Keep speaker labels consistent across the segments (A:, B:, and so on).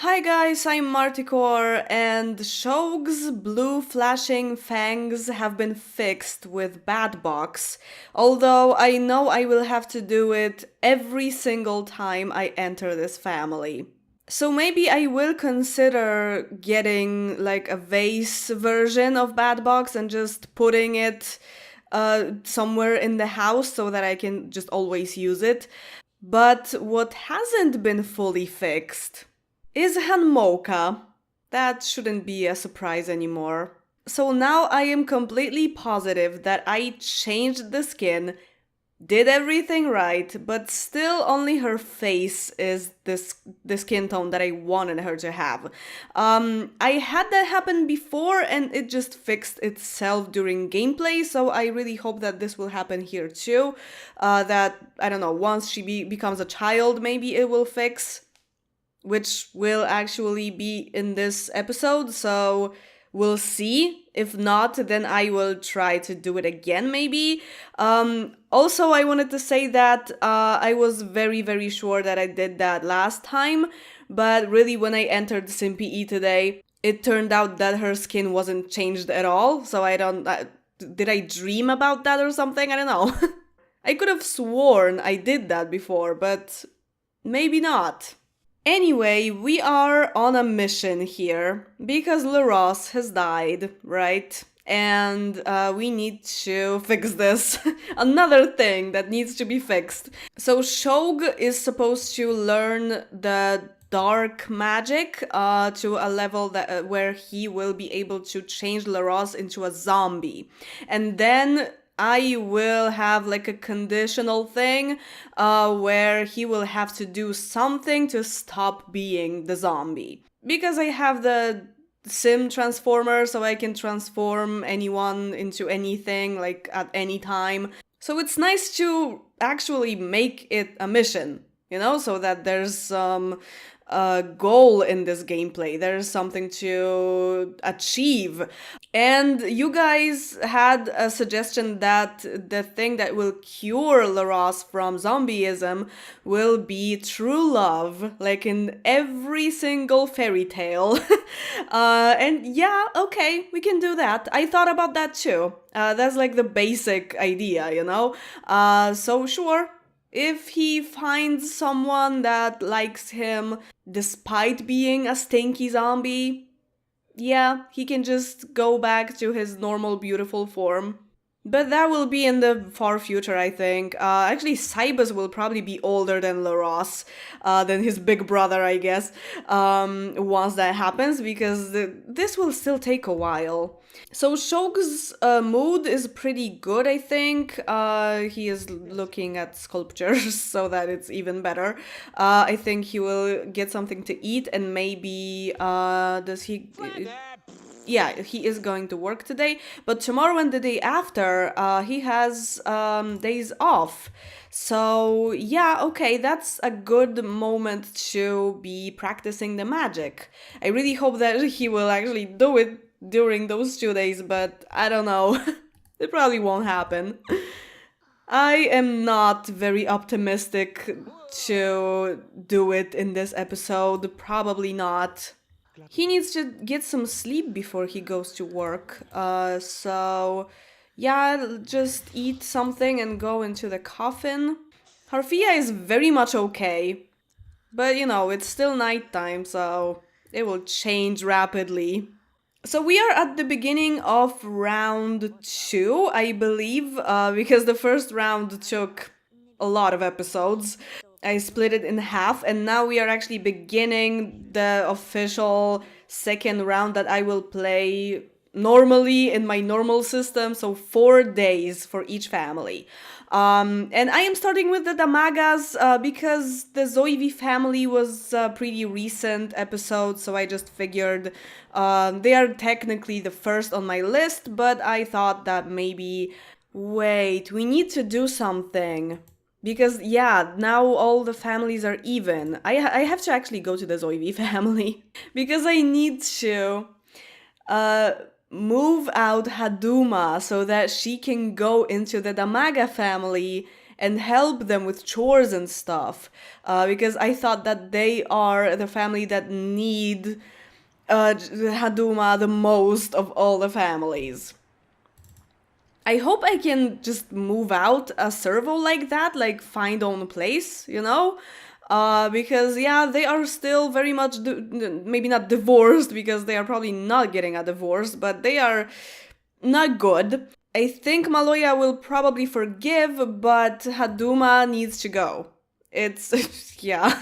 A: Hi guys, I'm Marticore, and Shog's blue flashing fangs have been fixed with Bad Box, although I know I will have to do it every single time I enter this family. So maybe I will consider getting like a vase version of Bad Box and just putting it somewhere in the house so that I can just always use it. But what hasn't been fully fixed is Hanmoka. That shouldn't be a surprise anymore. So now I am completely positive that I changed the skin, did everything right, but still only her face is the skin tone that I wanted her to have. I had that happen before and it just fixed itself during gameplay, so I really hope that this will happen here too. That, I don't know, once she becomes a child, maybe it will fix, which will actually be in this episode, so we'll see. If not, then I will try to do it again, maybe. Also, I wanted to say that I was very, very sure that I did that last time, but really, when I entered SimPE today, it turned out that her skin wasn't changed at all, so I don't. Did I dream about that or something? I don't know. I could have sworn I did that before, but maybe not. Anyway, we are on a mission here because LaRosse has died, right? And we need to fix this. Another thing that needs to be fixed. So Shog is supposed to learn the dark magic to a level that where he will be able to change LaRosse into a zombie. And then I will have like a conditional thing where he will have to do something to stop being the zombie. Because I have the sim transformer, so I can transform anyone into anything like at any time. So it's nice to actually make it a mission, so that there's some goal in this gameplay. There's something to achieve. And you guys had a suggestion that the thing that will cure LaRosse from zombieism will be true love, like in every single fairy tale. And yeah, okay, we can do that. I thought about that too. That's like the basic idea. So sure, if he finds someone that likes him despite being a stinky zombie, yeah, he can just go back to his normal beautiful form. But that will be in the far future, I think. Actually, Cybus will probably be older than LaRosse, than his big brother, I guess, once that happens, because this will still take a while. So Shog's mood is pretty good, I think. He is looking at sculptures, so that it's even better. I think he will get something to eat, and maybe, does he... Yeah, he is going to work today, but tomorrow and the day after, he has days off. So yeah, okay, that's a good moment to be practicing the magic. I really hope that he will actually do it during those 2 days, but I don't know. It probably won't happen. I am not very optimistic to do it in this episode. Probably not. He needs to get some sleep before he goes to work. So yeah, just eat something and go into the coffin. Harfia is very much okay, but it's still nighttime, so it will change rapidly. So we are at the beginning of round 2, I believe, because the first round took a lot of episodes. I split it in half, and now we are actually beginning the official second round that I will play normally in my normal system, so 4 days for each family. And I am starting with the Damagas because the Zoivi family was a pretty recent episode, so I just figured they are technically the first on my list, but I thought that maybe... Wait, we need to do something. Because, yeah, now all the families are even. I have to actually go to the Zoivi family. Because I need to move out Haduma so that she can go into the Damaga family and help them with chores and stuff. Because I thought that they are the family that need Haduma the most of all the families. I hope I can just move out a servo like that, like find own place, you know? Because yeah, they are still very much, maybe not divorced, because they are probably not getting a divorce, but they are not good. I think Maloya will probably forgive, but Haduma needs to go. It's yeah,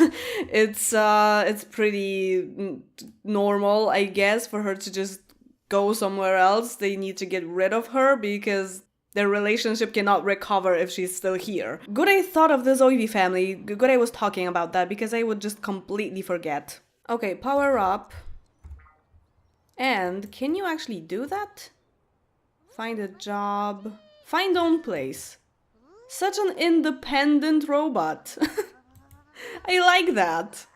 A: it's pretty normal, I guess, for her to just go somewhere else. They need to get rid of her because their relationship cannot recover if she's still here. Good I thought of the Zoivi family. Good I was talking about that because I would just completely forget. Okay, power up. And can you actually do that? Find a job. Find own place. Such an independent robot. I like that.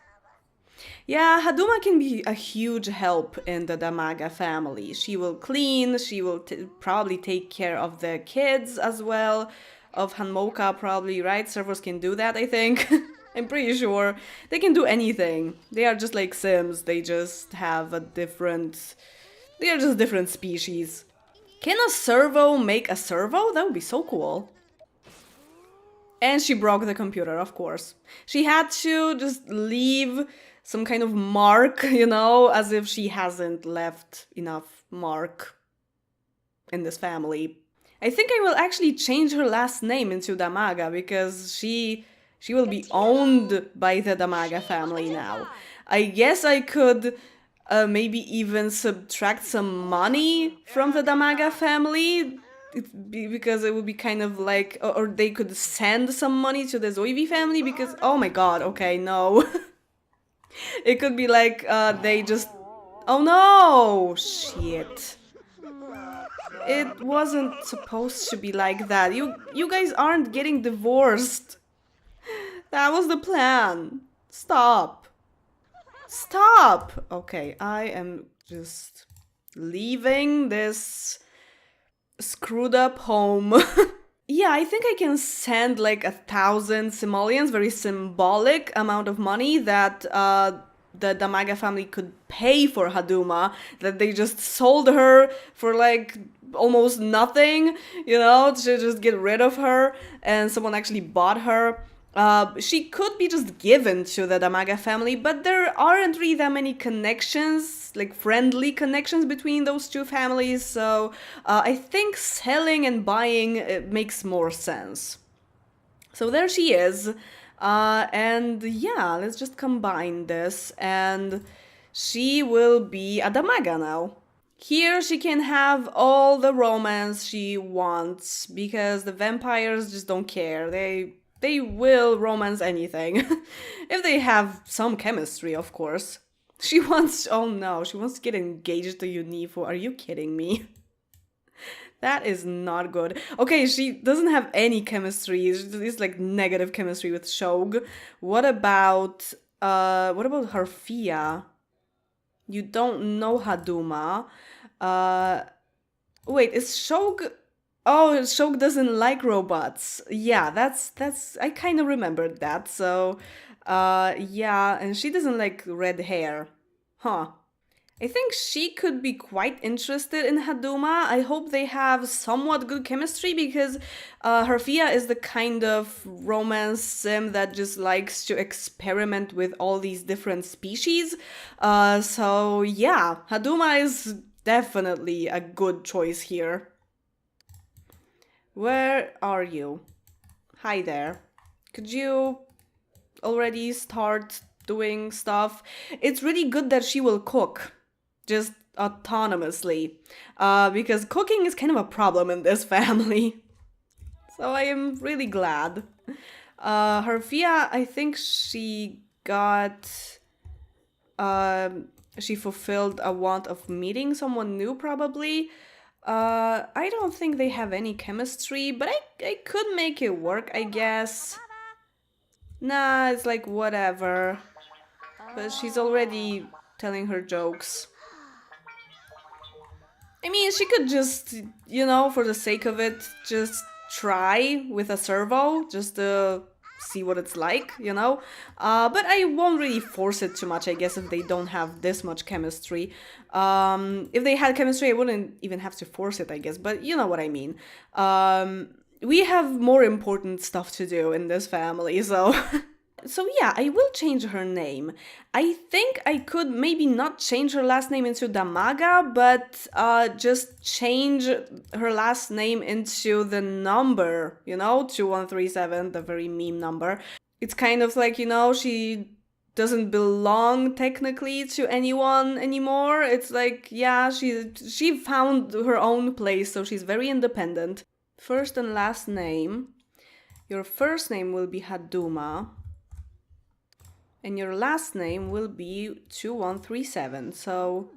A: Yeah, Haduma can be a huge help in the Damaga family. She will clean, she will probably take care of the kids as well, of Hanmoka probably, right? Servers can do that, I think. I'm pretty sure. They can do anything. They are just like Sims, they just have a different... They are just different species. Can a servo make a servo? That would be so cool. And she broke the computer, of course. She had to just leave some kind of mark, you know, as if she hasn't left enough mark in this family. I think I will actually change her last name into Damaga because she will be owned by the Damaga family now. I guess I could maybe even subtract some money from the Damaga family because it would be kind of like, or they could send some money to the Zoivi family because, oh my god, okay, no. It could be like they just... Oh no! Shit. It wasn't supposed to be like that. You guys aren't getting divorced. That was the plan. Stop. Stop! Okay, I am just leaving this screwed up home. Yeah, I think I can send like 1,000 simoleons, very symbolic amount of money that the Damaga family could pay for Haduma, that they just sold her for like almost nothing, you know, to just get rid of her, and someone actually bought her. She could be just given to the Damaga family, but there aren't really that many connections, like friendly connections between those two families, so I think selling and buying makes more sense. So there she is, and yeah, let's just combine this, and she will be a Damaga now. Here she can have all the romance she wants, because the vampires just don't care. They will romance anything. If they have some chemistry, of course. She wants... Oh no, she wants to get engaged to Unifu. Are you kidding me? That is not good. Okay, she doesn't have any chemistry. It's like negative chemistry with Shog. What about Harfia? You don't know Haduma. Wait, is Shog... Oh, Shog doesn't like robots. Yeah, that's I kind of remembered that. So, yeah, and she doesn't like red hair. Huh. I think she could be quite interested in Haduma. I hope they have somewhat good chemistry because Harfia is the kind of romance sim that just likes to experiment with all these different species. So yeah, Haduma is definitely a good choice here. Where are you? Hi there. Could you already start doing stuff? It's really good that she will cook, just autonomously, because cooking is kind of a problem in this family. So I am really glad. Harfia, I think she got... she fulfilled a want of meeting someone new, probably. I don't think they have any chemistry, but I could make it work, I guess. Nah, it's like whatever. But she's already telling her jokes. I mean, she could just, you know, for the sake of it, just try with a servo just to see what it's like, you know? But I won't really force it too much, I guess, if they don't have this much chemistry. If they had chemistry, I wouldn't even have to force it, I guess, but you know what I mean. We have more important stuff to do in this family, so... So yeah, I will change her name. I think I could maybe not change her last name into Damaga, but just change her last name into the number, you know, 2137, the very meme number. It's kind of like, you know, she doesn't belong technically to anyone anymore. It's like, yeah, she found her own place, so she's very independent. First and last name. Your first name will be Haduma. And your last name will be 2137. So,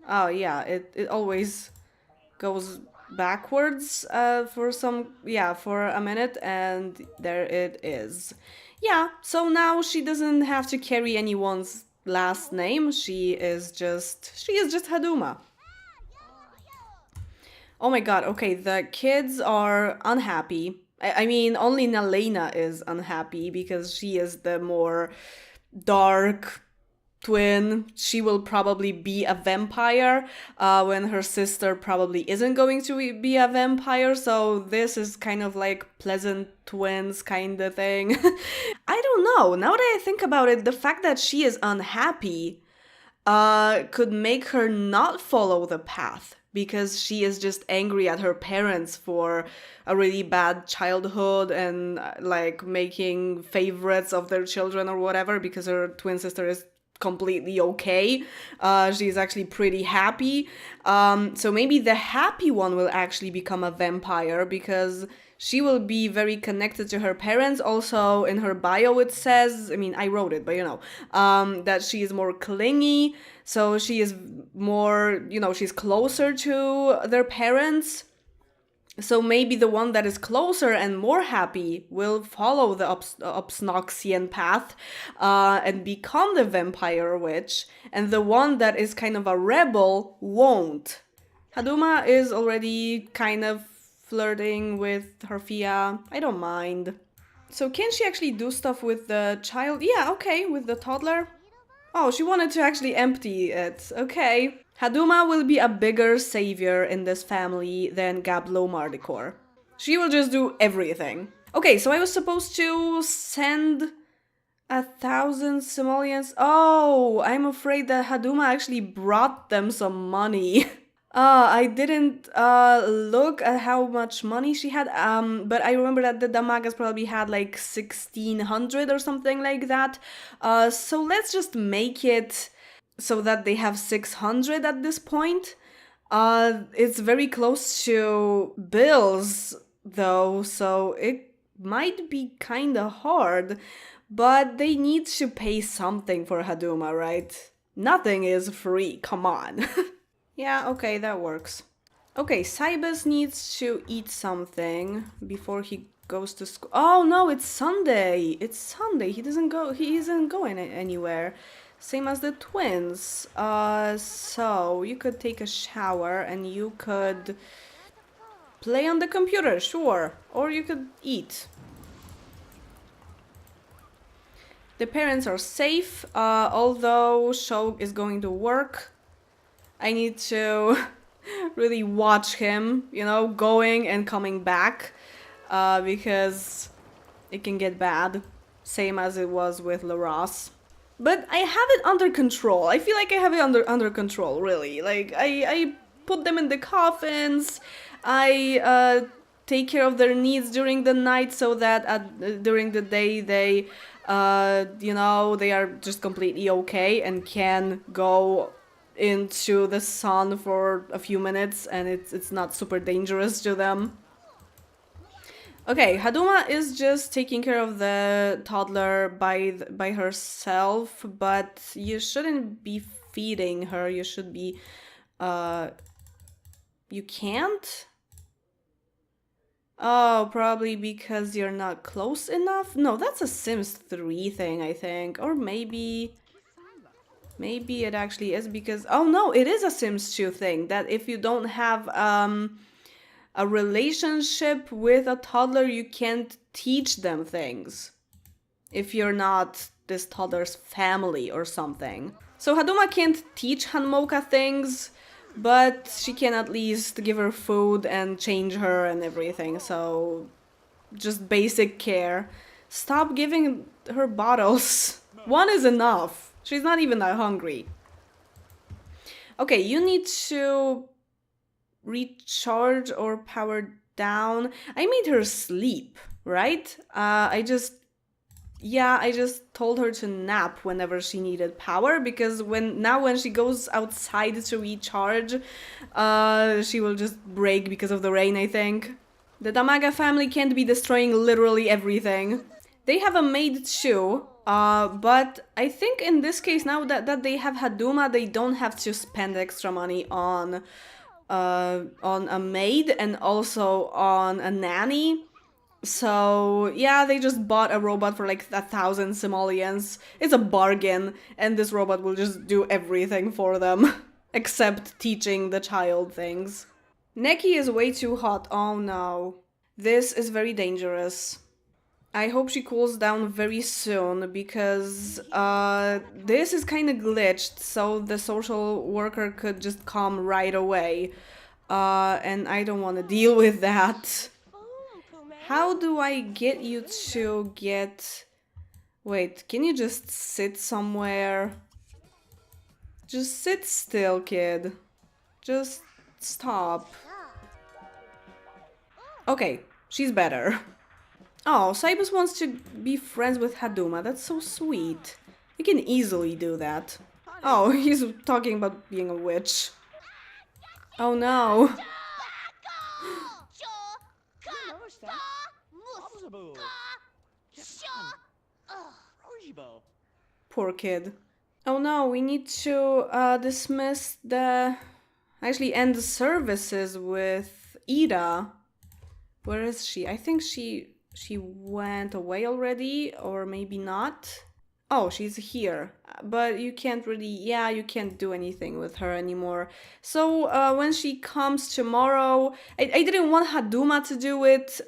A: oh yeah, it always goes backwards for a minute, and there it is. Yeah, so now she doesn't have to carry anyone's last name. She is just Haduma. Oh my god, okay, the kids are unhappy. I mean, only Nalena is unhappy because she is the more dark twin. She will probably be a vampire when her sister probably isn't going to be a vampire. So this is kind of like pleasant twins kind of thing. I don't know. Now that I think about it, the fact that she is unhappy could make her not follow the path, because she is just angry at her parents for a really bad childhood and like making favorites of their children or whatever, because her twin sister is completely okay. She's actually pretty happy. So maybe the happy one will actually become a vampire, because she will be very connected to her parents. Also, in her bio it says, I mean, I wrote it, but you know, that she is more clingy. So she is more, you know, she's closer to their parents. So maybe the one that is closer and more happy will follow the Obsnoxian path and become the vampire witch, and the one that is kind of a rebel won't. Haduma is already kind of flirting with Harfia. I don't mind. So can she actually do stuff with the child? Yeah, okay, with the toddler. Oh, she wanted to actually empty it. Okay. Haduma will be a bigger savior in this family than Gablo Mardikor. She will just do everything. Okay, so I was supposed to send 1,000 simoleons. Oh, I'm afraid that Haduma actually brought them some money. I didn't look at how much money she had, but I remember that the Damagas probably had like 1,600 or something like that. So let's just make it so that they have 600 at this point. It's very close to bills though, so it might be kinda hard, but they need to pay something for Haduma, right? Nothing is free, come on. Yeah, okay, that works. Okay, Cybus needs to eat something before he goes to school. Oh no, it's Sunday. It's Sunday. He isn't going anywhere. Same as the twins. So you could take a shower and you could play on the computer, sure. Or you could eat. The parents are safe, although Shog is going to work. I need to really watch him, you know, going and coming back, because it can get bad, same as it was with Laros. But I have it under control. I feel like I have it under control, really. Like, I put them in the coffins, I take care of their needs during the night so that during the day they, you know, they are just completely okay and can go into the sun for a few minutes and it's not super dangerous to them. Okay, Haduma is just taking care of the toddler by herself, but you shouldn't be feeding her. You should be you can't? Oh, probably because you're not close enough? No, that's a Sims 3 thing, I think. Or maybe it actually is because... Oh no, it is a Sims 2 thing, that if you don't have a relationship with a toddler, you can't teach them things if you're not this toddler's family or something. So Haduma can't teach Hanmoka things, but she can at least give her food and change her and everything, so just basic care. Stop giving her bottles. One is enough. She's not even that hungry. Okay, you need to recharge or power down. I made her sleep, right? I just told her to nap whenever she needed power, because when she goes outside to recharge, she will just break because of the rain, I think. The Damaga family can't be destroying literally everything. They have a maid too, but I think in this case, now that they have Haduma, they don't have to spend extra money on a maid and also on a nanny. So yeah, they just bought a robot for like 1,000 simoleons. It's a bargain, and this robot will just do everything for them, except teaching the child things. Neki is way too hot. Oh no. This is very dangerous. I hope she cools down very soon, because this is kind of glitched, so the social worker could just come right away. And I don't want to deal with that. How do I get you to get... Wait, can you just sit somewhere? Just sit still, kid. Just stop. Okay, she's better. Oh, Cybus wants to be friends with Haduma. That's so sweet. You can easily do that. Oh, he's talking about being a witch. Oh no. Poor kid. Oh no, we need to dismiss the... Actually end the services with Ida. Where is she? I think she went away already, or maybe not. Oh, she's here, but you can't really, yeah, you can't do anything with her anymore. So when she comes tomorrow, I didn't want Haduma to do it,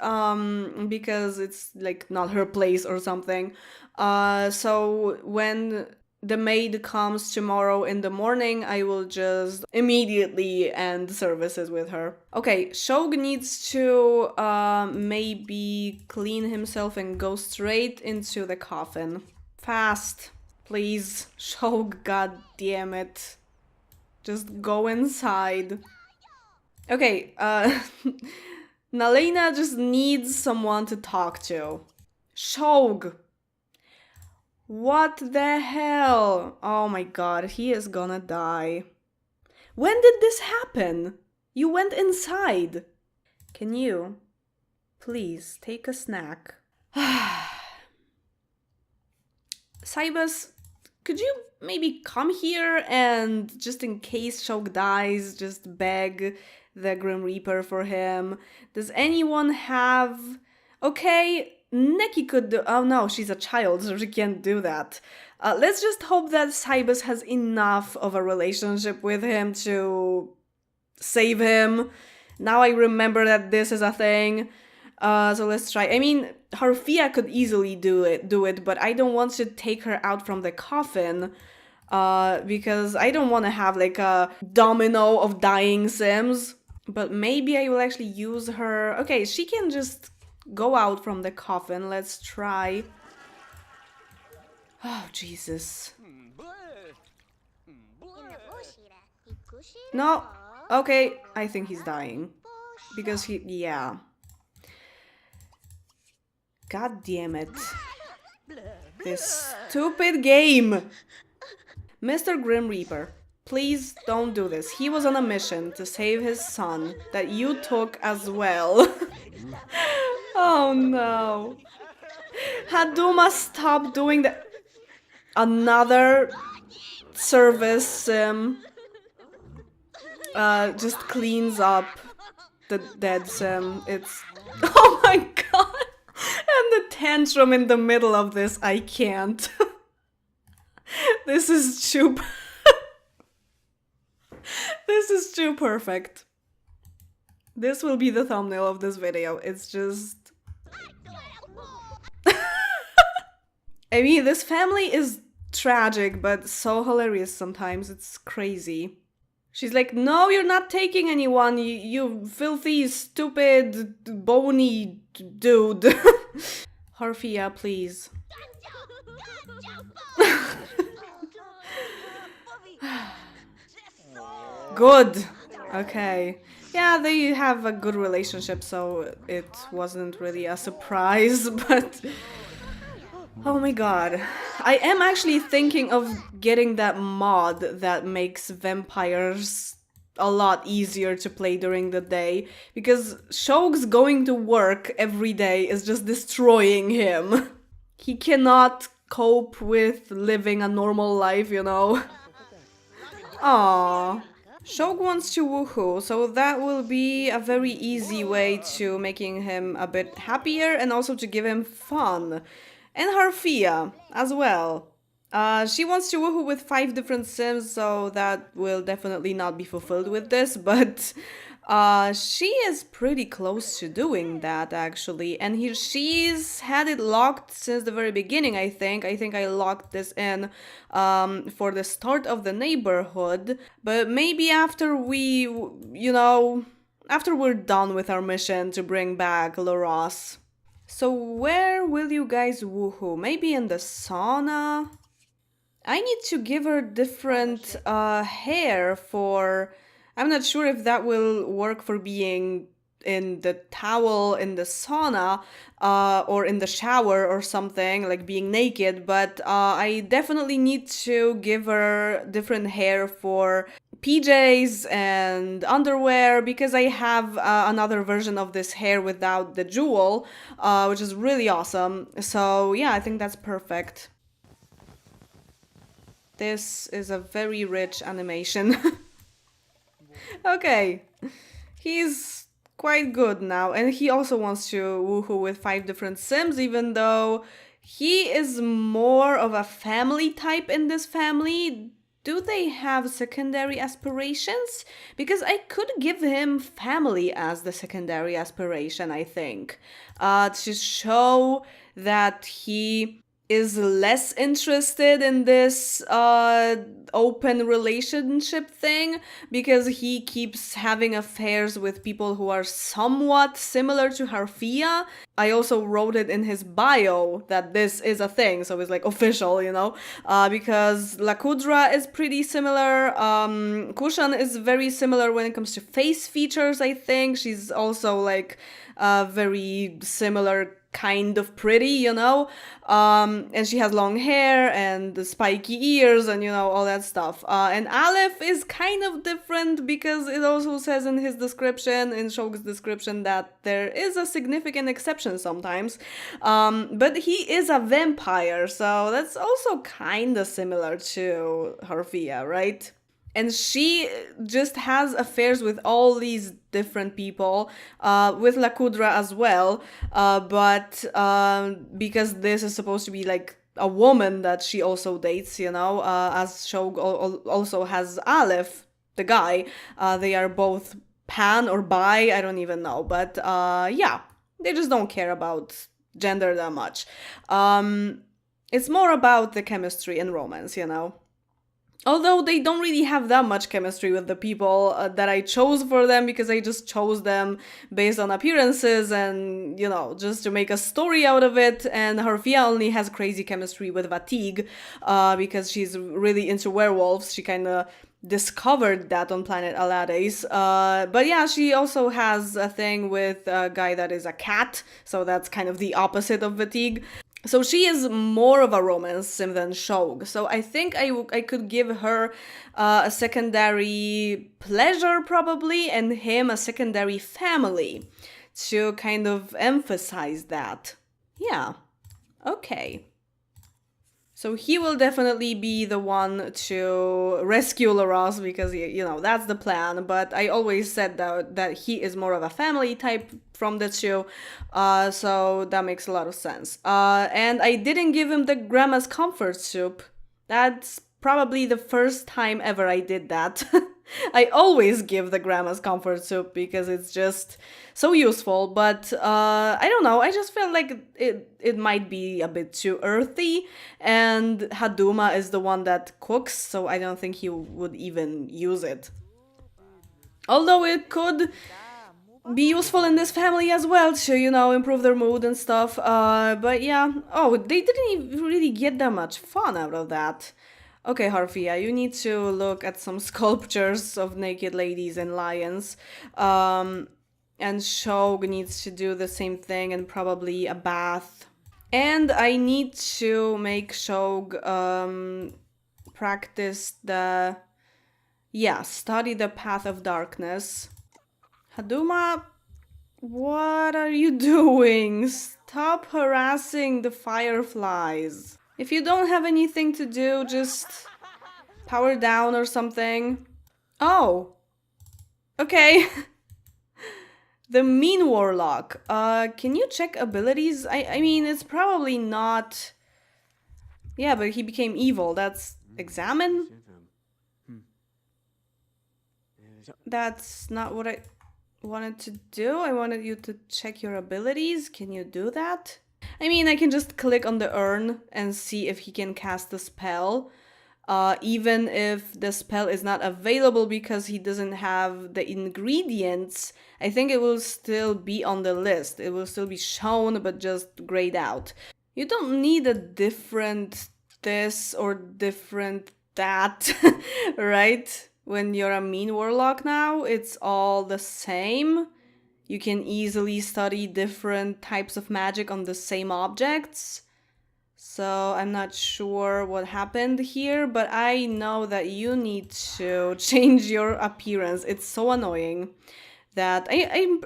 A: because it's like not her place or something. So when the maid comes tomorrow in the morning, I will just immediately end services with her. Okay, Shog needs to maybe clean himself and go straight into the coffin. Fast, please. Shog, god damn it. Just go inside. Okay, Nalena just needs someone to talk to. Shog! What the hell? Oh my god, he is gonna die. When did this happen? You went inside. Can you please take a snack? Cybus, could you maybe come here and, just in case Shog dies, just beg the Grim Reaper for him? Does anyone have... Okay, Neki could do... Oh no, she's a child, so she can't do that. Let's just hope that Cybus has enough of a relationship with him to save him. Now I remember that this is a thing. So let's try. I mean, Harfia could easily do it, but I don't want to take her out from the coffin, because I don't want to have like a domino of dying Sims. But maybe I will actually use her. Okay, she can just go out from the coffin. Let's try. Oh, Jesus. No. Okay, I think he's dying. Because yeah. God damn it. This stupid game. Mr. Grim Reaper, please don't do this. He was on a mission to save his son that you took as well. Oh no. Haduma, stop doing that. Another service sim. Just cleans up the dead sim. It's... Oh my god. And the tantrum in the middle of this, I can't. This is too... This is too perfect. This will be the thumbnail of this video. It's just... I mean, this family is tragic, but so hilarious sometimes. It's crazy. She's like, no, you're not taking anyone, you filthy, stupid, bony dude. Harfia, please. Good. Okay. Yeah, they have a good relationship, so it wasn't really a surprise, but... Oh my god. I am actually thinking of getting that mod that makes vampires a lot easier to play during the day, because Shogu's going to work every day is just destroying him. He cannot cope with living a normal life, you know? Aww. Shog wants to woohoo, so that will be a very easy way to making him a bit happier and also to give him fun. And Harfia as well. She wants to woohoo with 5 different sims, so that will definitely not be fulfilled with this, but she is pretty close to doing that actually. And she's had it locked since the very beginning, I think. I think I locked this in for the start of the neighborhood, but maybe after we, you know, after we're done with our mission to bring back Laros. So where will you guys woohoo? Maybe in the sauna? I need to give her different hair for... I'm not sure if that will work for being in the towel in the sauna or in the shower or something, like being naked, but I definitely need to give her different hair for PJs and underwear, because I have another version of this hair without the jewel, which is really awesome. So yeah, I think that's perfect. This is a very rich animation. Okay, he's quite good now, and he also wants to woohoo with 5 different sims, even though he is more of a family type in this family. Do they have secondary aspirations? Because I could give him family as the secondary aspiration, I think, to show that he is less interested in this open relationship thing, because he keeps having affairs with people who are somewhat similar to Harfia. I also wrote it in his bio that this is a thing, so it's like official, you know, because Lakudra is pretty similar. Kushan is very similar when it comes to face features, I think. She's also like very similar, kind of pretty, you know, and she has long hair and spiky ears and, you know, all that stuff. And Aleph is kind of different, because it also says in his description, in Shog's description, that there is a significant exception sometimes, but he is a vampire, so that's also kind of similar to Harfia, right? And she just has affairs with all these different people, with Lakudra as well, but because this is supposed to be like a woman that she also dates, you know, as Shog also has Aleph, the guy. They are both pan or bi, I don't even know, but yeah, they just don't care about gender that much. It's more about the chemistry and romance, you know. Although they don't really have that much chemistry with the people that I chose for them, because I just chose them based on appearances and, you know, just to make a story out of it. And Harfia only has crazy chemistry with Vatig, because she's really into werewolves. She kind of discovered that on planet Alades. But yeah, she also has a thing with a guy that is a cat, so that's kind of the opposite of Vatig. So she is more of a romance sim than Shog. So I think I could give her a secondary pleasure probably, and him a secondary family, to kind of emphasize that. Yeah. Okay. So he will definitely be the one to rescue Laros, because, you know, that's the plan. But I always said that he is more of a family type from the two, so that makes a lot of sense. And I didn't give him the grandma's comfort soup. That's probably the first time ever I did that. I always give the grandma's comfort soup because it's just so useful, but I don't know, I just felt like it might be a bit too earthy, and Haduma is the one that cooks, so I don't think he would even use it. Although it could be useful in this family as well to, you know, improve their mood and stuff. But yeah. Oh, they didn't even really get that much fun out of that. Okay, Harfia, you need to look at some sculptures of naked ladies and lions. And Shog needs to do the same thing and probably a bath. And I need to make Shog practice the... Yeah, study the path of darkness. Haduma, what are you doing? Stop harassing the fireflies. If you don't have anything to do, just power down or something. Oh. Okay. The mean warlock. Can you check abilities? I mean, it's probably not... Yeah, but he became evil. That's examine? That's not what I wanted to do. I wanted you to check your abilities. Can you do that? I mean, I can just click on the urn and see if he can cast a spell. Even if the spell is not available because he doesn't have the ingredients, I think it will still be on the list. It will still be shown, but just grayed out. You don't need a different this or different that, right? When you're a mean warlock now, it's all the same. You can easily study different types of magic on the same objects. So I'm not sure what happened here, but I know that you need to change your appearance. It's so annoying that I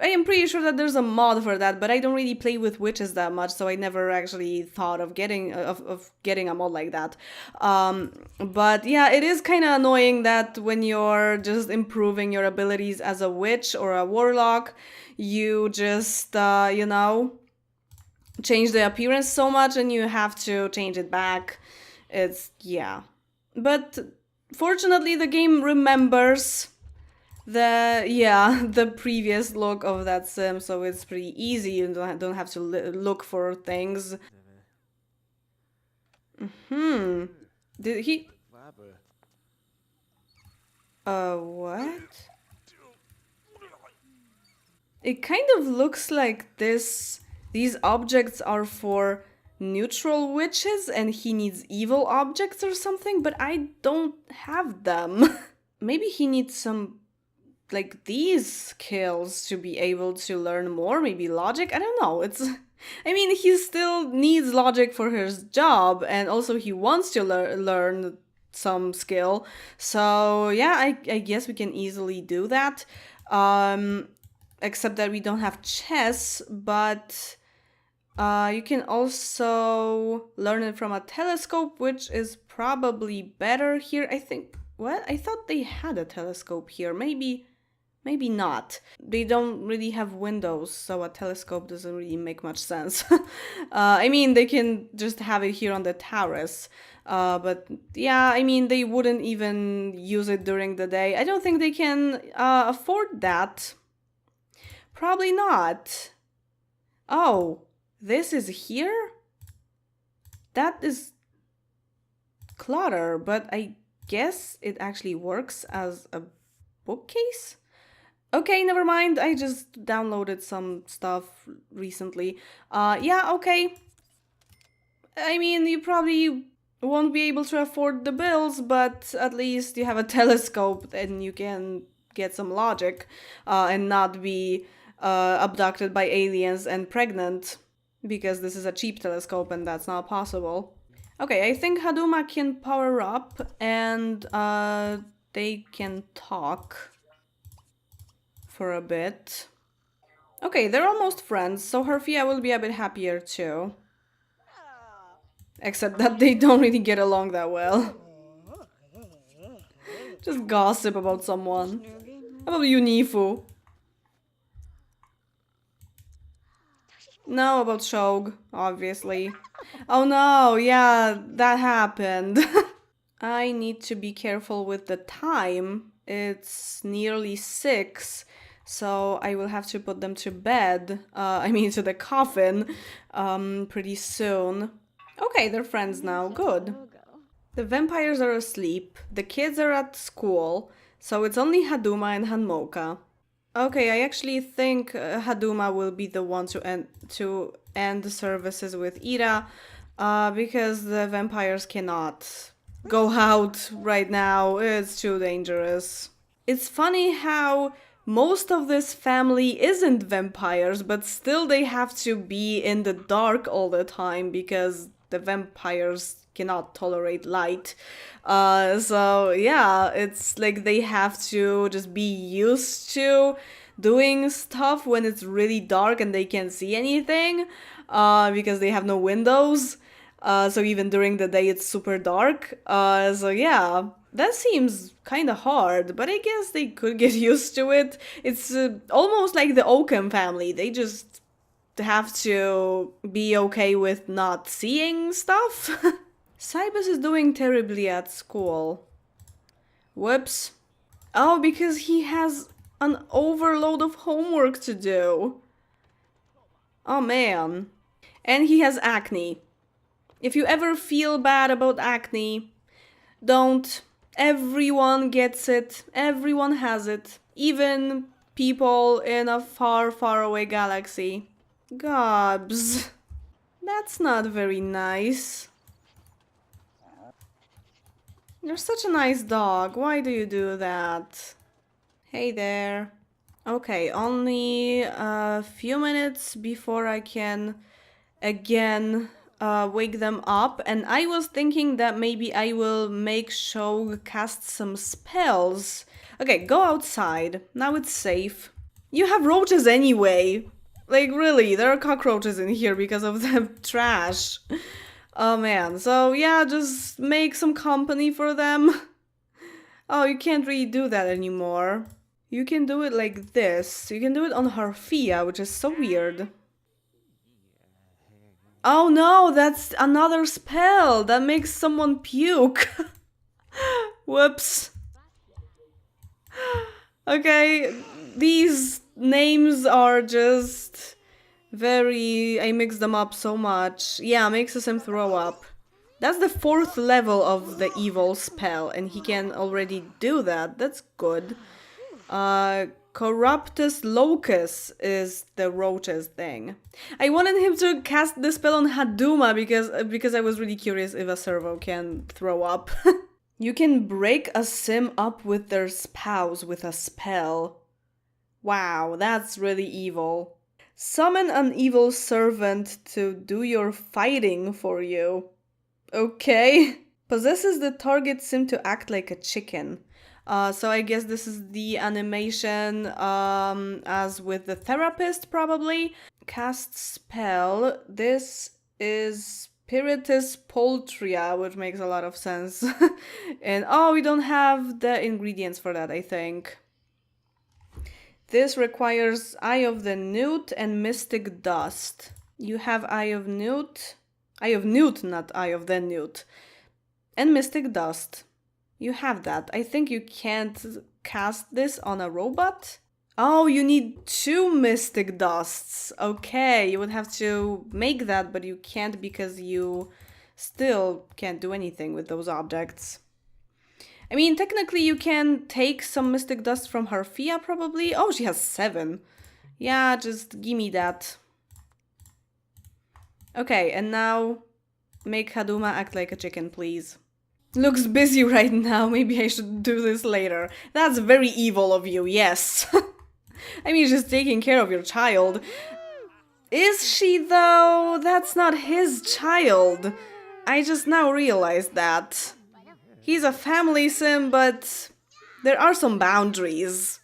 A: am pretty sure that there's a mod for that, but I don't really play with witches that much, so I never actually thought of getting a mod like that. But yeah, it is kind of annoying that when you're just improving your abilities as a witch or a warlock, you just you know, change the appearance so much and you have to change it back. It's, yeah. But fortunately the game remembers the previous look of that sim, so it's pretty easy. You don't have to look for things. Did he... what? It kind of looks like these objects are for neutral witches and he needs evil objects or something, but I don't have them. Maybe he needs some, like, these skills to be able to learn more, maybe logic, I don't know. It's, I mean, he still needs logic for his job, and also he wants to learn some skill, so yeah, I guess we can easily do that. Except that we don't have chess, but you can also learn it from a telescope, which is probably better here. I think, what? I thought they had a telescope here. Maybe not. They don't really have windows, so a telescope doesn't really make much sense. I mean, they can just have it here on the terrace. But yeah, I mean, they wouldn't even use it during the day. I don't think they can afford that. Probably not. Oh, this is here? That is clutter, but I guess it actually works as a bookcase? Okay, never mind. I just downloaded some stuff recently. Yeah, okay. I mean, you probably won't be able to afford the bills, but at least you have a telescope and you can get some logic and not be abducted by aliens and pregnant, because this is a cheap telescope and that's not possible. Okay, I think Haduma can power up and they can talk for a bit. Okay, they're almost friends, so Herfia will be a bit happier too. Except that they don't really get along that well. Just gossip about someone. How about you, Nifu? No, about Shog, obviously. Oh no, yeah, that happened. I need to be careful with the time. It's nearly 6, so I will have to put them to bed. I mean, to the coffin, pretty soon. Okay, they're friends now. Good. The vampires are asleep. The kids are at school, so it's only Haduma and Hanmoka. Okay, I actually think Haduma will be the one to end the services with Ira, because the vampires cannot go out right now. It's too dangerous. It's funny how most of this family isn't vampires, but still they have to be in the dark all the time because the vampires cannot tolerate light. So yeah, it's like they have to just be used to doing stuff when it's really dark and they can't see anything, because they have no windows. So even during the day it's super dark. So yeah, that seems kind of hard, but I guess they could get used to it. It's almost like the Oakham family. They just have to be okay with not seeing stuff. Cybus is doing terribly at school. Whoops. Oh, because he has an overload of homework to do. Oh man. And he has acne. If you ever feel bad about acne, don't. Everyone gets it. Everyone has it. Even people in a far, far away galaxy. Gobs. That's not very nice. You're such a nice dog. Why do you do that? Hey there. Okay, only a few minutes before I can again wake them up, and I was thinking that maybe I will make Shog cast some spells. Okay, go outside. Now it's safe. You have roaches anyway. Like, really, there are cockroaches in here because of the trash. Oh man, so yeah, just make some company for them. Oh, you can't really do that anymore. You can do it like this. You can do it on Harfia, which is so weird. Oh no, that's another spell that makes someone puke. Whoops. Okay, these names are just very... I mix them up so much. Yeah, makes him throw up. That's the 4th level of the evil spell, and he can already do that. That's good. Corruptus Locus is the roaches thing. I wanted him to cast the spell on Haduma because I was really curious if a servo can throw up. You can break a sim up with their spouse with a spell. Wow, that's really evil. Summon an evil servant to do your fighting for you. Okay. Possesses the target sim to act like a chicken. So I guess this is the animation as with the therapist, probably. Cast spell. This is Spiritus Poltria, which makes a lot of sense. And oh, we don't have the ingredients for that, I think. This requires Eye of the Newt and Mystic Dust. You have Eye of Newt. Eye of Newt, not Eye of the Newt. And Mystic Dust. You have that. I think you can't cast this on a robot. Oh, you need 2 Mystic Dusts. Okay, you would have to make that, but you can't because you still can't do anything with those objects. I mean, technically you can take some Mystic Dust from Harfia, probably. Oh, she has 7. Yeah, just gimme that. Okay, and now make Haduma act like a chicken, please. Looks busy right now. Maybe I should do this later. That's very evil of you, yes. I mean, she's taking care of your child. Is she, though? That's not his child. I just now realized that. He's a family sim, but there are some boundaries.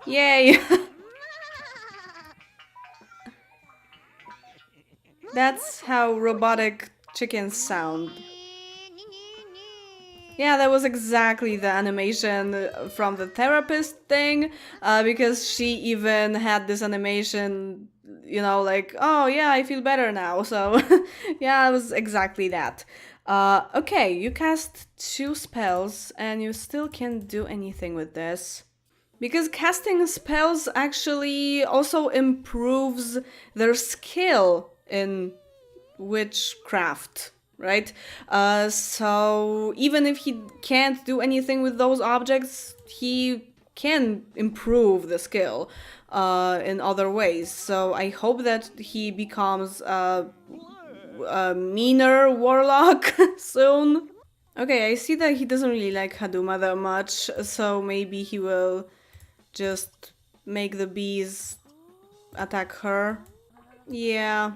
A: Yay! That's how robotic chickens sound. Yeah, that was exactly the animation from the therapist thing, because she even had this animation, you know, like, oh yeah, I feel better now, so yeah, it was exactly that. Okay, you cast 2 spells and you still can't do anything with this. Because casting spells actually also improves their skill in witchcraft, right? So even if he can't do anything with those objects, he can improve the skill in other ways. So I hope that he becomes a meaner warlock soon. Okay, I see that he doesn't really like Haduma that much, so maybe he will just make the bees attack her. Yeah.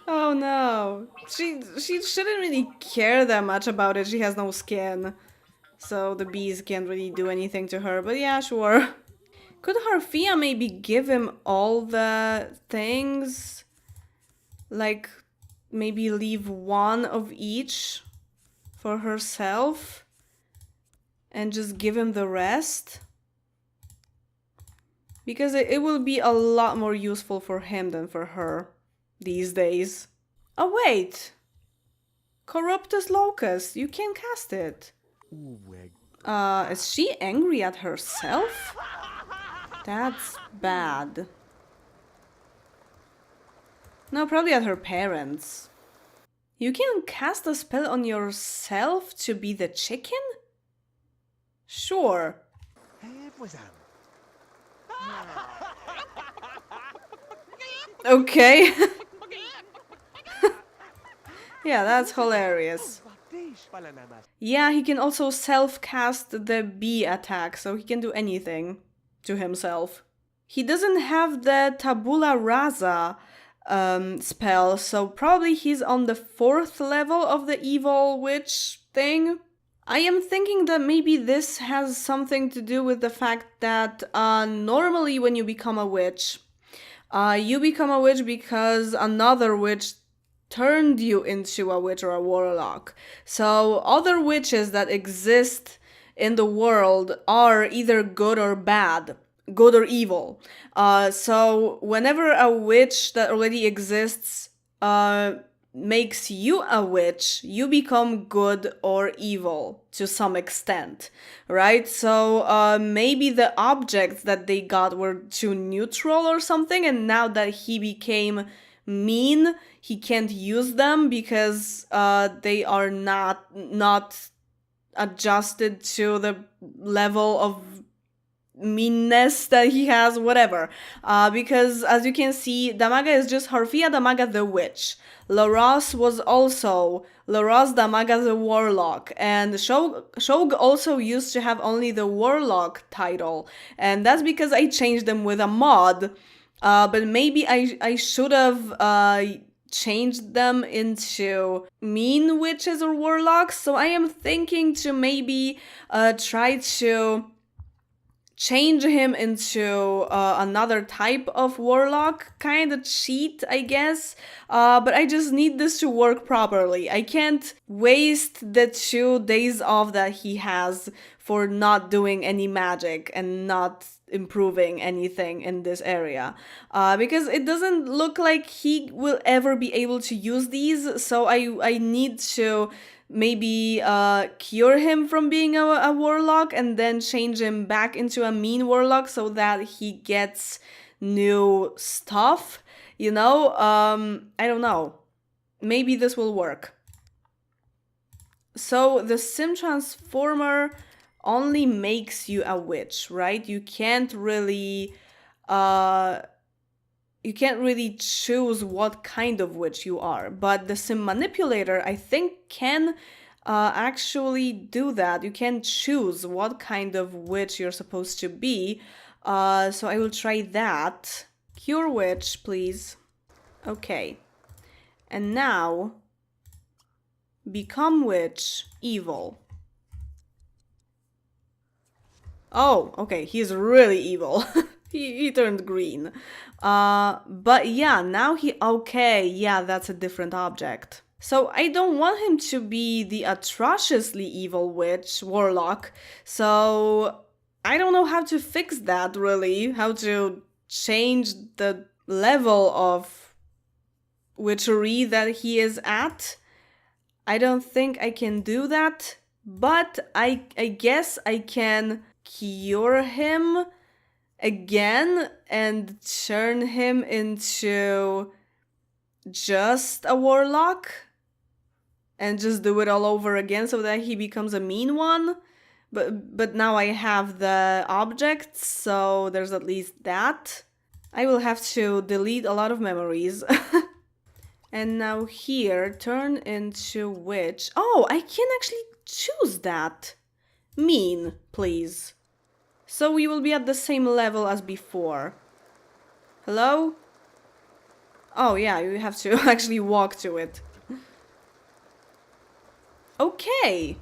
A: Oh no. She shouldn't really care that much about it. She has no skin. So the bees can't really do anything to her. But yeah, sure. Could Harfia maybe give him all the things? Like maybe leave one of each for herself and just give him the rest? Because it will be a lot more useful for him than for her these days. Oh wait! Corruptus Locus, you can cast it. Is she angry at herself? That's bad. No, probably at her parents. You can cast a spell on yourself to be the chicken? Sure. Okay. Yeah, that's hilarious. Yeah, he can also self-cast the bee attack, so he can do anything to himself. He doesn't have the tabula rasa spell, so probably he's on the 4th level of the evil witch thing. I am thinking that maybe this has something to do with the fact that normally when you become a witch because another witch turned you into a witch or a warlock. So other witches that exist in the world are either good or bad, good or evil. So whenever a witch that already exists makes you a witch, you become good or evil to some extent, right? So maybe the objects that they got were too neutral or something, and now that he became mean, he can't use them because they are not adjusted to the level of meanness that he has, whatever. Because as you can see, Damaga is just Harfia Damaga the witch. Laros was also Laros Damaga the warlock, and Shog also used to have only the warlock title, and that's because I changed them with a mod. But maybe I should have changed them into mean witches or warlocks. So I am thinking to maybe try to change him into another type of warlock, kind of cheat, I guess. But I just need this to work properly. I can't waste the 2 days off that he has for not doing any magic and not improving anything in this area. Because it doesn't look like he will ever be able to use these, so I need to maybe cure him from being a warlock and then change him back into a mean warlock so that he gets new stuff, you know? I don't know. Maybe this will work. So the sim transformer only makes you a witch, right? You can't really choose what kind of witch you are, but the sim manipulator, I think, can actually do that. You can choose what kind of witch you're supposed to be. So I will try that. Cure witch, please. Okay. And now, become witch, evil. Oh, okay, he's really evil. He turned green. But yeah, now okay, yeah, that's a different object. So I don't want him to be the atrociously evil witch, warlock. So I don't know how to fix that, really. How to change the level of witchery that he is at. I don't think I can do that, but I guess I can cure him again and turn him into just a warlock and just do it all over again so that he becomes a mean one. But now I have the objects, so there's at least that. I will have to delete a lot of memories. And now here, turn into witch. Oh, I can actually choose that. Mean, please. So we will be at the same level as before. Hello? Oh yeah, you have to actually walk to it. Okay.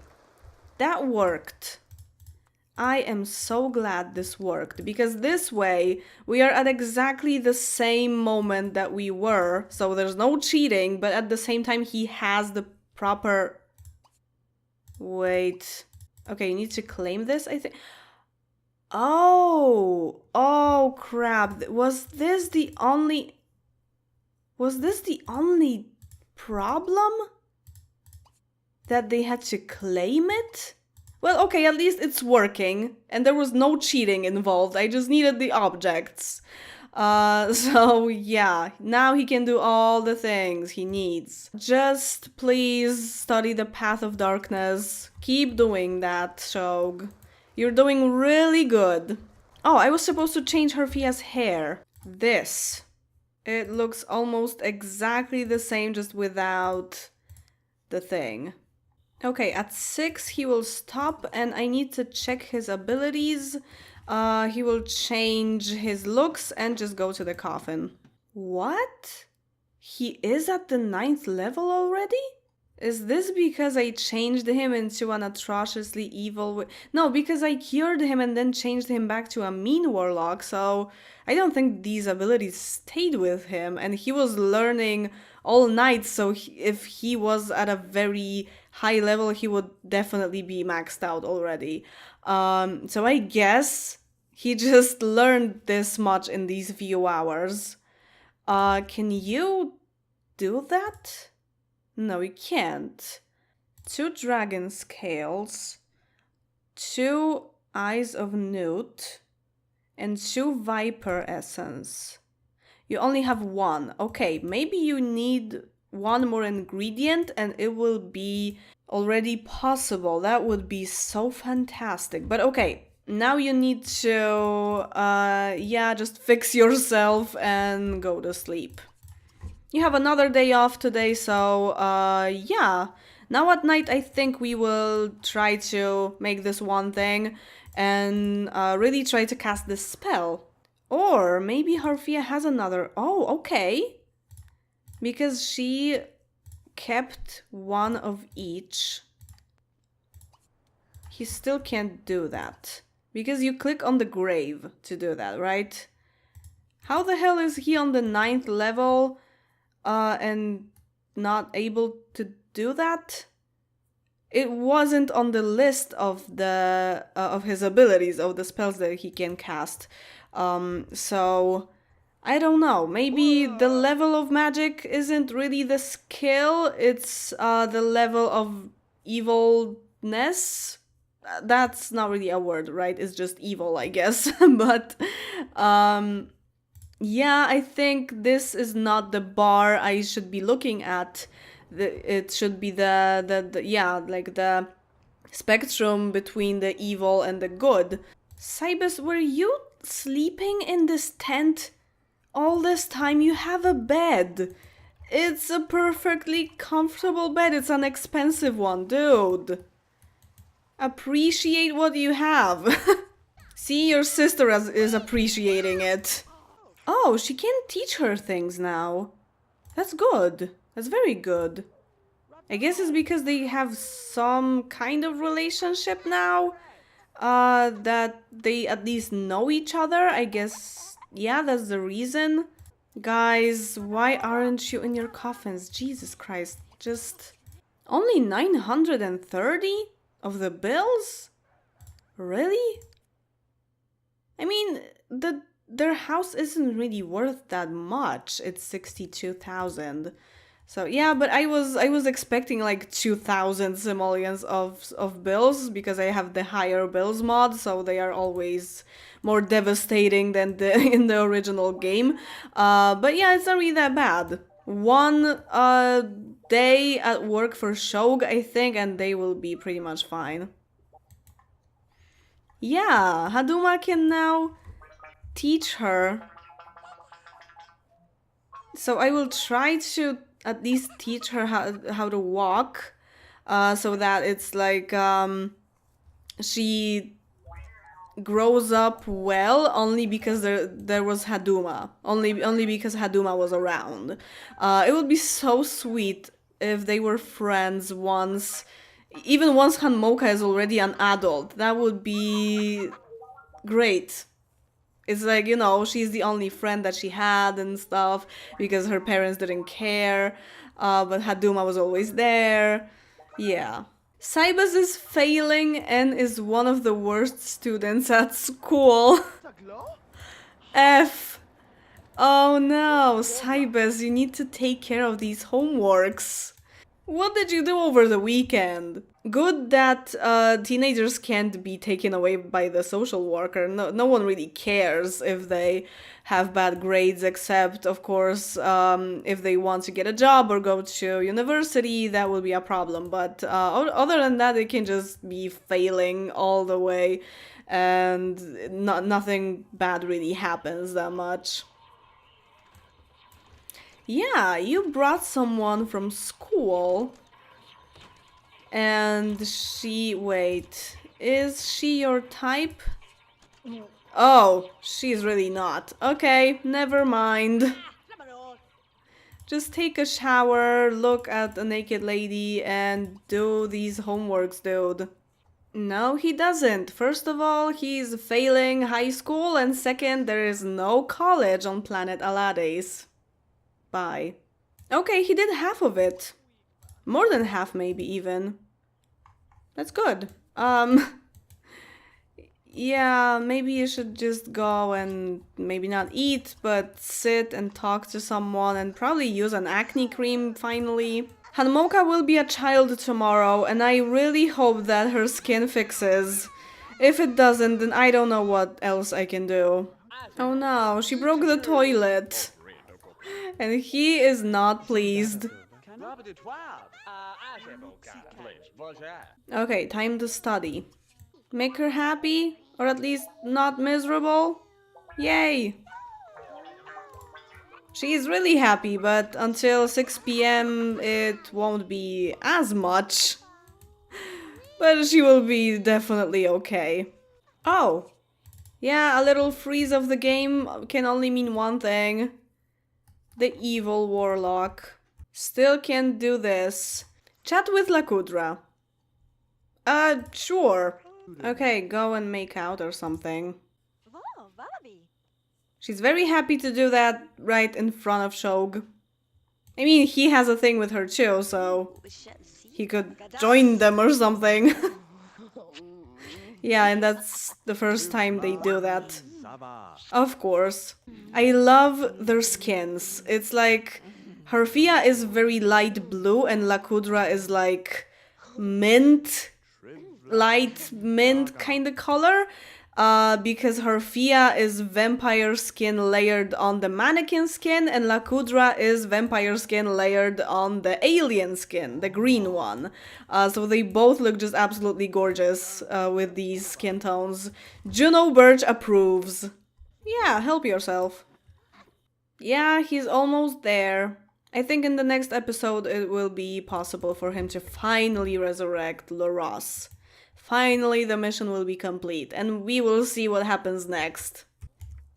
A: That worked. I am so glad this worked, because this way we are at exactly the same moment that we were, so there's no cheating, but at the same time he has the proper... Wait. Okay, you need to claim this, I think. Oh! Oh, crap. Was this the only problem? That they had to claim it? Well, okay, at least it's working, and there was no cheating involved. I just needed the objects. So yeah, now he can do all the things he needs. Just please study the path of darkness. Keep doing that, Shog. You're doing really good. Oh, I was supposed to change Herfia's hair. This. It looks almost exactly the same, just without the thing. Okay, at 6 he will stop, and I need to check his abilities. He will change his looks and just go to the coffin. What? He is at the 9th level already? Is this because I changed him into an atrociously evil... No, because I cured him and then changed him back to a mean warlock, so I don't think these abilities stayed with him, and he was learning all night, so if he was at a very high level, he would definitely be maxed out already. So I guess he just learned this much in these few hours. Can you do that? No, you can't. 2 dragon scales, 2 eyes of newt, and 2 viper essence. You only have 1. Okay, maybe you need 1 more ingredient and it will be already possible. That would be so fantastic. But okay, now you need to, yeah, just fix yourself and go to sleep. You have another day off today, so, yeah. Now at night, I think we will try to make this one thing and really try to cast this spell. Or maybe Herfia has another... Oh, okay. Because she kept 1 of each. He still can't do that. Because you click on the grave to do that, right? How the hell is he on the 9th level and not able to do that? It wasn't on the list of the of his abilities, of the spells that he can cast. So I don't know. Maybe the level of magic isn't really the skill. It's the level of evilness. That's not really a word, right? It's just evil, I guess. But yeah, I think this is not the bar I should be looking at. It should be the yeah, like the spectrum between the evil and the good. Cybus, were you sleeping in this tent all this time? You have a bed. It's a perfectly comfortable bed. It's an expensive one, dude. Appreciate what you have. See, your sister is appreciating it. Oh, she can teach her things now. That's good. That's very good. I guess it's because they have some kind of relationship now. That they at least know each other. I guess, yeah, that's the reason. Guys, why aren't you in your coffins? Jesus Christ. Just only 930 of the bills? Really? I mean, their house isn't really worth that much. It's 62,000. So yeah, but I was expecting like 2,000 simoleons of bills because I have the higher bills mod, so they are always more devastating than the in the original game. But yeah, it's not really that bad. One day at work for Shog, I think, and they will be pretty much fine. Yeah, Haduma can now teach her. So I will try to at least teach her how to walk, so that it's like she grows up well only because there was Haduma. Only because Haduma was around. It would be so sweet if they were friends once, even once Hanmoka is already an adult. That would be great. It's like, she's the only friend that she had and stuff because her parents didn't care, but Haduma was always there. Yeah. Saibas is failing and is one of the worst students at school. F. Oh no, Saibas, you need to take care of these homeworks. What did you do over the weekend? Good that teenagers can't be taken away by the social worker. No one really cares if they have bad grades, except, of course, if they want to get a job or go to university, that will be a problem. But other than that, they can just be failing all the way, and nothing bad really happens that much. Yeah, you brought someone from school. And wait, is she your type? Oh, she's really not. Okay, never mind. Just take a shower, look at a naked lady, and do these homeworks, dude. No, he doesn't. First of all, he's failing high school, and second, there is no college on planet Alades. Bye. Okay, he did half of it. More than half, maybe, even. That's good. Yeah, maybe you should just go and maybe not eat, but sit and talk to someone and probably use an acne cream finally. Hanmoka will be a child tomorrow, and I really hope that her skin fixes. If it doesn't, then I don't know what else I can do. Oh no, she broke the toilet. And he is not pleased. Okay, time to study. Make her happy, or at least not miserable. Yay! She is really happy, but until 6 p.m. it won't be as much. But she will be definitely okay. Oh. Yeah, a little freeze of the game can only mean one thing. The evil warlock. Still can't do this. Chat with Lakudra. Sure. Okay, go and make out or something. She's very happy to do that right in front of Shog. I mean, he has a thing with her too, so he could join them or something. Yeah, and that's the first time they do that. Of course. I love their skins. It's like Harfia is very light blue and Lakudra is like mint, light mint kind of color. Because Harfia is vampire skin layered on the mannequin skin, and Lakudra is vampire skin layered on the alien skin, the green one. So they both look just absolutely gorgeous with these skin tones. Juno Birch approves. Yeah, help yourself. Yeah, he's almost there. I think in the next episode it will be possible for him to finally resurrect Loras. Finally, the mission will be complete, and we will see what happens next.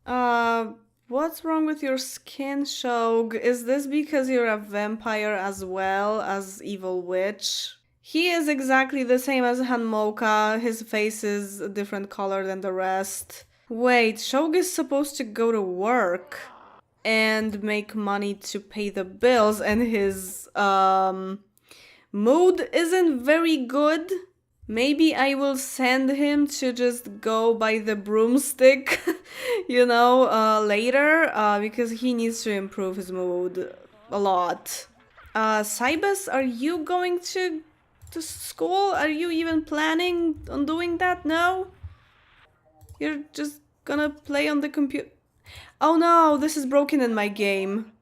A: What's wrong with your skin, Shog? Is this because you're a vampire as well as Evil Witch? He is exactly the same as Hanmoka. His face is a different color than the rest. Wait, Shog is supposed to go to work and make money to pay the bills, and his, mood isn't very good. Maybe I will send him to just go by the broomstick, later, because he needs to improve his mood a lot. Cybus, are you going to school? Are you even planning on doing that? No? You're just gonna play on the computer? Oh no, this is broken in my game.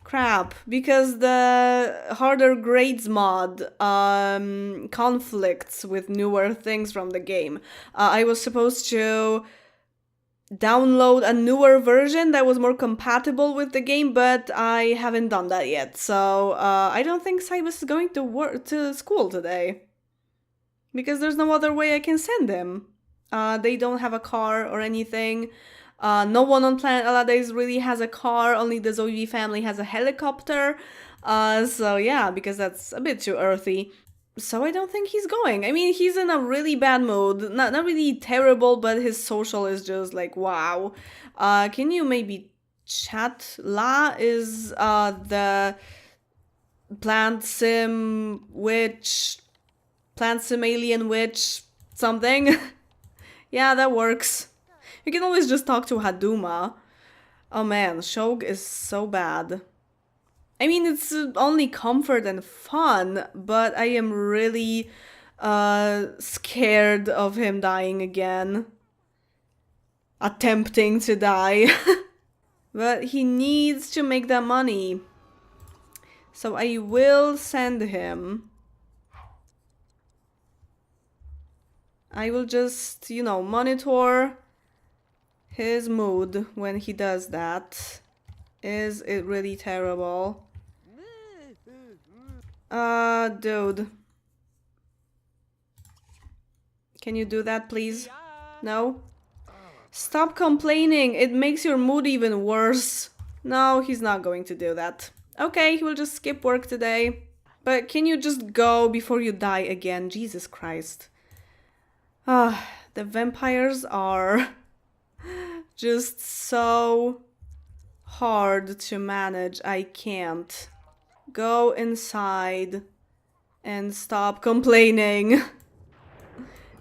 A: Crap, because the harder grades mod conflicts with newer things from the game. I was supposed to download a newer version that was more compatible with the game, but I haven't done that yet. So I don't think Cybus is going to school today, because there's no other way I can send him. They don't have a car or anything. No one on planet Alades really has a car, only the Zoe family has a helicopter. So yeah, because that's a bit too earthy. So I don't think he's going. I mean, he's in a really bad mood. Not really terrible, but his social is just like, wow. Can you maybe chat? La is the plant sim witch, plant sim alien witch, something. Yeah, that works. You can always just talk to Haduma. Oh man, Shog is so bad. I mean, it's only comfort and fun, but I am really scared of him dying again. Attempting to die. But he needs to make that money. So I will send him. I will just, you know, monitor his mood when he does that. Is it really terrible? Dude. Can you do that, please? No? Stop complaining. It makes your mood even worse. No, he's not going to do that. Okay, he will just skip work today. But can you just go before you die again? Jesus Christ. The vampires are just so hard to manage. I can't. Go inside and stop complaining.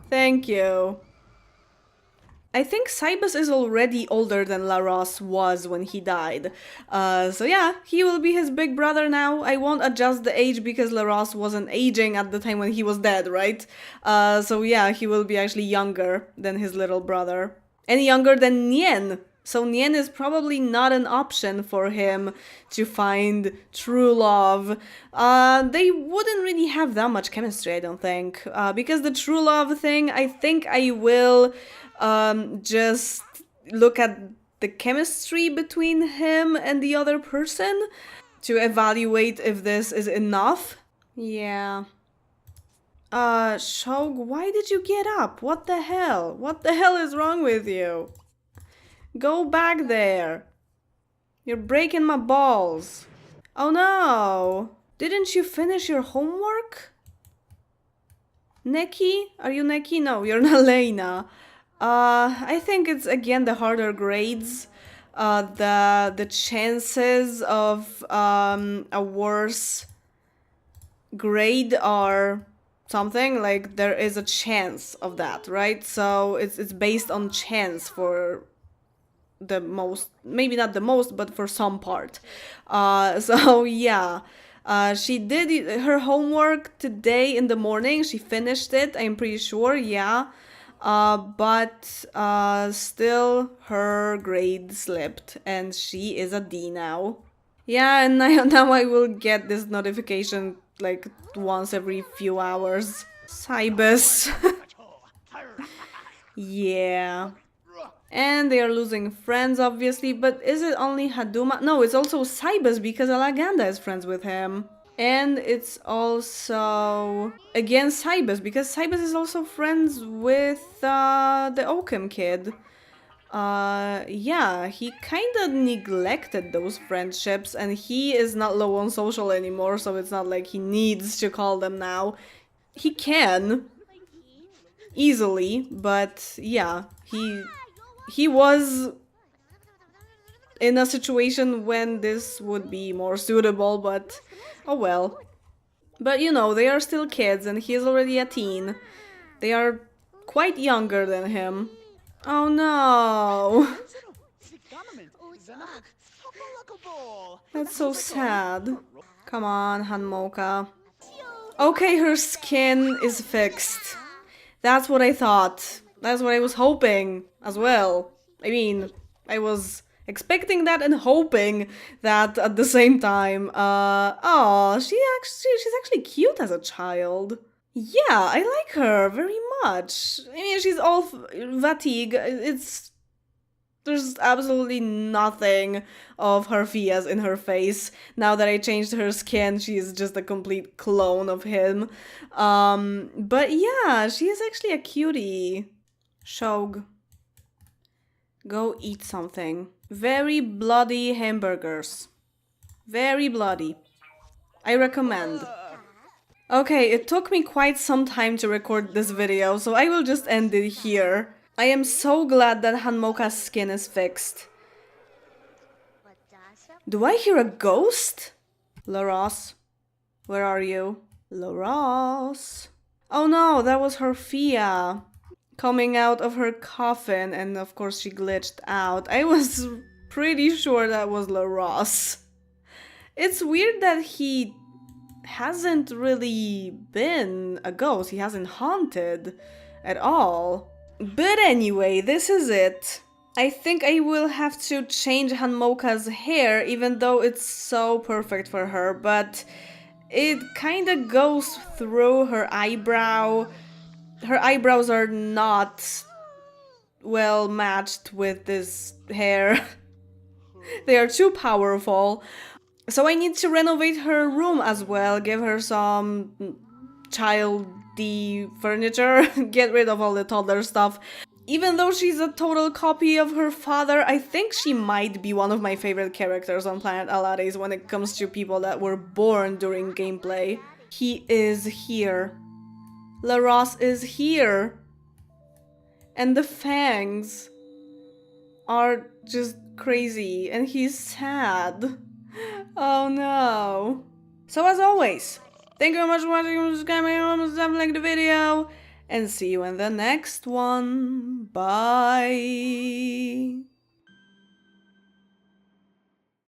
A: Thank you. I think Cybus is already older than Laros was when he died. So yeah, he will be his big brother now. I won't adjust the age because Laros wasn't aging at the time when he was dead, right? So yeah, he will be actually younger than his little brother. And younger than Nien. So Nien is probably not an option for him to find true love. They wouldn't really have that much chemistry, I don't think. Because the true love thing, I think I will just look at the chemistry between him and the other person to evaluate if this is enough. Yeah. Shog, why did you get up? What the hell? What the hell is wrong with you? Go back there. You're breaking my balls. Oh no. Didn't you finish your homework? Neki? Are you Neki? No, you're not Lena. I think it's again the harder grades. The chances of a worse grade are something like there is a chance of that, right? So it's based on chance for the most, maybe not the most, but for some part. So yeah. She did her homework today in the morning. She finished it, I'm pretty sure, yeah. But still her grade slipped and she is a D now. Yeah, and now I will get this notification like once every few hours. Cybus. Yeah. And they are losing friends, obviously, but is it only Haduma? No, it's also Cybus because Alaganda is friends with him. And it's also, again, Cybus, because Cybus is also friends with the Oakham kid. Yeah, he kind of neglected those friendships, and he is not low on social anymore, so it's not like he needs to call them now. He can, easily, but yeah, he was in a situation when this would be more suitable, but oh well. But you know, they are still kids and he is already a teen. They are quite younger than him. Oh no! That's so sad. Come on, Hanmoka. Okay, her skin is fixed. That's what I thought. That's what I was hoping as well. I mean, I was expecting that and hoping that at the same time. She's actually cute as a child. Yeah, I like her very much. I mean, she's all fatigue. There's absolutely nothing of her Fias in her face. Now that I changed her skin, she is just a complete clone of him. But yeah, she is actually a cutie. Shog, go eat something. Very bloody hamburgers. Very bloody. I recommend. Okay, it took me quite some time to record this video, so I will just end it here. I am so glad that Hanmoka's skin is fixed. Do I hear a ghost? Laros, where are you? Laros. Oh no, that was her Fia coming out of her coffin, and of course she glitched out. I was pretty sure that was Laros. It's weird that he hasn't really been a ghost. He hasn't haunted at all. But anyway, this is it. I think I will have to change Hanmoka's hair, even though it's so perfect for her, but it kinda goes through her eyebrow. Her eyebrows are not well matched with this hair. They are too powerful. So I need to renovate her room as well, give her some childy furniture, get rid of all the toddler stuff. Even though she's a total copy of her father, I think she might be one of my favorite characters on Planet Alades when it comes to people that were born during gameplay. He is here. Laros is here. And the fangs are just crazy, and he's sad. Oh no. So as always, thank you very much for watching, subscribe, like the video, and see you in the next one. Bye.